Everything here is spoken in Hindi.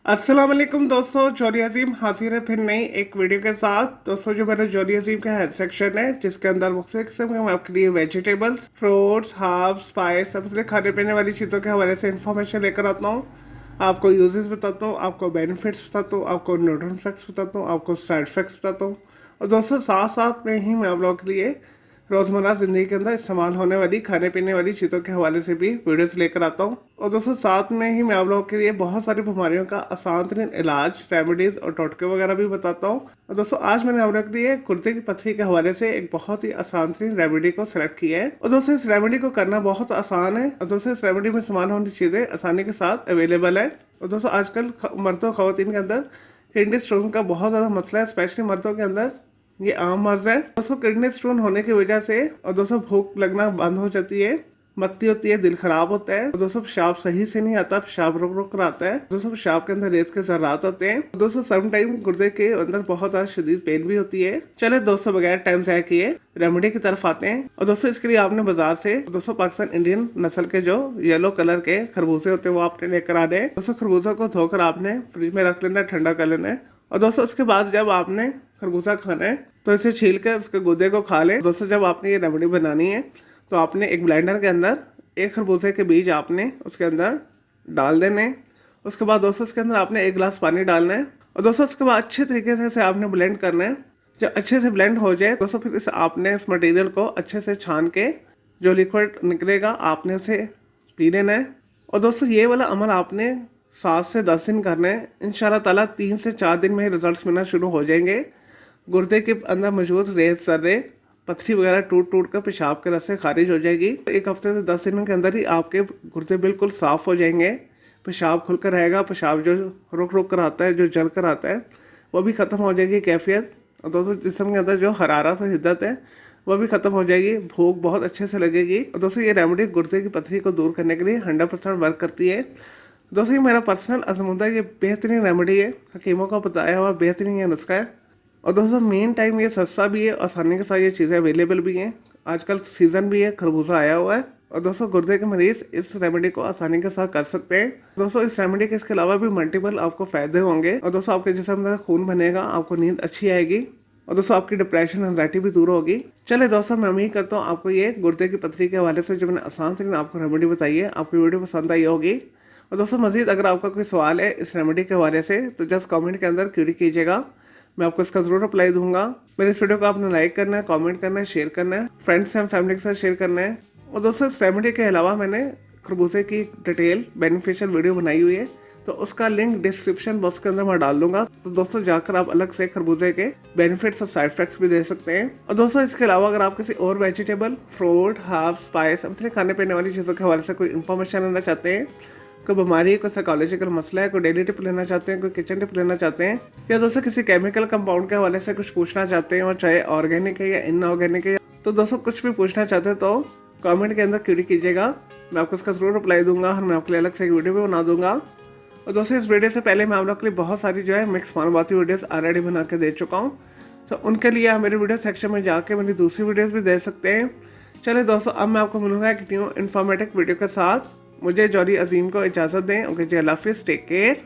अस्सलाम वालेकुम दोस्तों, जॉली अजीम हाजिर है फिर नई एक वीडियो के साथ। दोस्तों, जो मेरा जॉली अजीम का हेल्थ सेक्शन है, जिसके अंदर मुख्तलिफ किस्म के मैं आपके लिए वेजिटेबल्स, फ्रूट्स, हर्ब्स, स्पाइस, सबसे खाने पीने वाली चीज़ों के हवाले से इन्फॉर्मेशन लेकर आता हूँ। आपको यूजेस बताता हूँ, आपको बेनिफिट्स बताता हूँ, आपको न्यूट्रिशन फैक्ट्स बताता हूँ, आपको साइड इफेक्ट्स बताता हूँ। और दोस्तों, साथ साथ में ही मैं आप लोगों के लिए रोज़मर्रा ज़िंदगी के अंदर इस्तेमाल होने वाली खाने पीने वाली चीज़ों के हवाले से भी वीडियोस लेकर आता हूँ। और दोस्तों, साथ में ही मैं आप लोगों के लिए बहुत सारी बीमारियों का आसान तरीन इलाज, रेमेडीज़ और टोटके वगैरह भी बताता हूँ। और दोस्तों, आज मैंने आप लोगों के लिए गुर्दे की पथरी के हवाले से एक बहुत ही आसान तरीन रेमेडी को सिलेक्ट किया है। और दोस्तों, इस रेमेडी को करना बहुत आसान है। और दोस्तों, इस रेमेडी में इस्तेमाल होने चीज़ें आसानी के साथ अवेलेबल है। और दोस्तों, आजकल मर्दों खवातीन के अंदर किडनी स्टोन का बहुत ज़्यादा मसला है, स्पेशली मर्दों के अंदर ये आम मर्ज है। दोस्तों, किडनी स्टोन होने की वजह से और दोस्तों भूख लगना बंद हो जाती है, मत्ती होती है, दिल खराब होता है। और दोस्तों, पेशाब सही से नहीं आता, पेशाब रुक रुक कर आता है। दोस्तों, पेशाब के अंदर रेत के जर्रात होते हैं। दोस्तों, सम टाइम गुर्दे के अंदर बहुत ज्यादा शदीद पेन भी होती है। चले दोस्तों, बगैर टाइम ज़ाया किए रेमेडी की तरफ आते हैं। और दोस्तों, इसके लिए आपने बाजार से दोस्तों पाकिस्तान इंडियन नस्ल के जो येलो कलर के खरबूजे होते हैं वो आपने लेकर आने हैं। दोस्तों, खरबूजों को धोकर आपने फ्रिज में रख लेना, ठंडा कर लेना है। और दोस्तों, उसके बाद जब आपने खरबूजा खाना है तो इसे छील कर उसके गुदे को खा ले। दोस्तों, जब आपने ये रेमेडी बनानी है तो आपने एक ब्लेंडर के अंदर एक खरबूजे के बीज आपने उसके अंदर डाल देने। उसके बाद दोस्तों, उसके अंदर आपने 1 गिलास पानी डालना है। और दोस्तों, उसके बाद अच्छे तरीके से इसे आपने ब्लेंड करना है। जब अच्छे से ब्लेंड हो जाए दोस्तों, फिर इस आपने इस मटेरियल को अच्छे से छान के जो लिक्विड निकलेगा आपने उसे पी लेना है। और दोस्तों, ये वाला अमल आपने 7 से 10 दिन करना है। इंशाल्लाह ताला 3 से 4 दिन में ही रिजल्ट्स मिलना शुरू हो जाएंगे। गुर्दे के अंदर मौजूद रेत, सर्रे, पथरी वगैरह टूट टूट कर पेशाब के रस से खारिज हो जाएगी। 1 हफ्ते से 10 दिनों के अंदर ही आपके गुर्दे बिल्कुल साफ़ हो जाएंगे। पेशाब खुलकर रहेगा, पेशाब जो रुक रुक कर आता है, जो जल कर आता है, वो भी ख़त्म हो जाएगी कैफियत। और दोस्तों, जिस्म के अंदर जो हरारत और हिद्दत है वो भी ख़त्म हो जाएगी। भूख बहुत अच्छे से लगेगी। और दोस्तों, ये रेमेडी गुर्दे की पथरी को दूर करने के लिए 100% वर्क करती है। दोस्तों, ये मेरा पर्सनल आजमूदा ये बेहतरीन रेमेडी है, हकीमों का बताया हुआ बेहतरीन ये नुस्खा है। और दोस्तों, मेन टाइम ये सस्ता भी है, आसानी के साथ ये चीज़ें अवेलेबल भी हैं। आजकल सीज़न भी है, खरबूजा आया हुआ है। और दोस्तों, गुर्दे के मरीज़ इस रेमेडी को आसानी के साथ कर सकते हैं। दोस्तों, इस रेमेडी के इसके अलावा भी मल्टीपल आपको फ़ायदे होंगे। और दोस्तों, आपके जिस्म में खून बनेगा, आपको नींद अच्छी आएगी। और दोस्तों, आपकी डिप्रेशन, एंजाइटी भी दूर होगी। चले दोस्तों, मैं उम्मीद करता हूँ आपको ये गुर्दे की पथरी के हवाले से जो मैंने आसान तरीन आपको रेमेडी बताई है, आपकी वीडियो पसंद आई होगी। और दोस्तों, मज़ीद अगर आपका कोई सवाल है इस रेमेडी के हवाले से तो जस्ट कमेंट के अंदर क्यूरी कीजिएगा, मैं आपको इसका ज़रूर रिप्लाई दूंगा। मेरे इस वीडियो को आपने लाइक करना है, कमेंट करना है, शेयर करना है, फ्रेंड्स एंड फैमिली के साथ शेयर करना है। और दोस्तों, इस रेमेडी के अलावा मैंने खरबूजे की डिटेल बेनिफिशियल वीडियो बनाई हुई है, तो उसका लिंक डिस्क्रिप्शन बॉक्स के अंदर मैं डाल दूंगा। तो दोस्तों, जाकर आप अलग से खरबूजे के बेनिफिट्स और साइड इफेक्ट्स भी दे सकते हैं। और दोस्तों, इसके अलावा अगर आप किसी और वेजिटेबल, फ्रूट, हर्ब, स्पाइस, अपने खाने पीने वाली चीज़ों के हवाले से कोई इन्फॉर्मेशन लेना चाहते हैं, कोई बीमारी है, कोई साइकोलॉजिकल मसला है, कोई डेली टिप लेना चाहते हैं, कोई किचन टिप लेना चाहते हैं, या दोस्तों किसी केमिकल कंपाउंड के हवाले से कुछ पूछना चाहते हैं, और चाहे ऑर्गेनिक है या इनऑर्गेनिक है, तो दोस्तों कुछ भी पूछना चाहते हैं तो कमेंट के अंदर क्यूरी कीजिएगा, मैं आपको इसका ज़रूर रिप्लाई दूंगा और मैं आपके लिए अलग से एक वीडियो भी बना दूंगा। और दोस्तों, इस वीडियो से पहले मैं आप लोग के लिए बहुत सारी जो है मिक्स मालूमाती वीडियोस ऑलरेडी बना के दे चुका हूँ, तो उनके लिए आप मेरे वीडियो सेक्शन में जाके मेरी दूसरी वीडियोस भी दे सकते हैं। चलिए दोस्तों, अब मैं आपको मिलूंगा एक न्यू इन्फॉर्मेटिव वीडियो के साथ। मुझे जॉली अजीम को इजाज़त दें। ओके जी, अल्लाह हाफिज़, टेक केयर।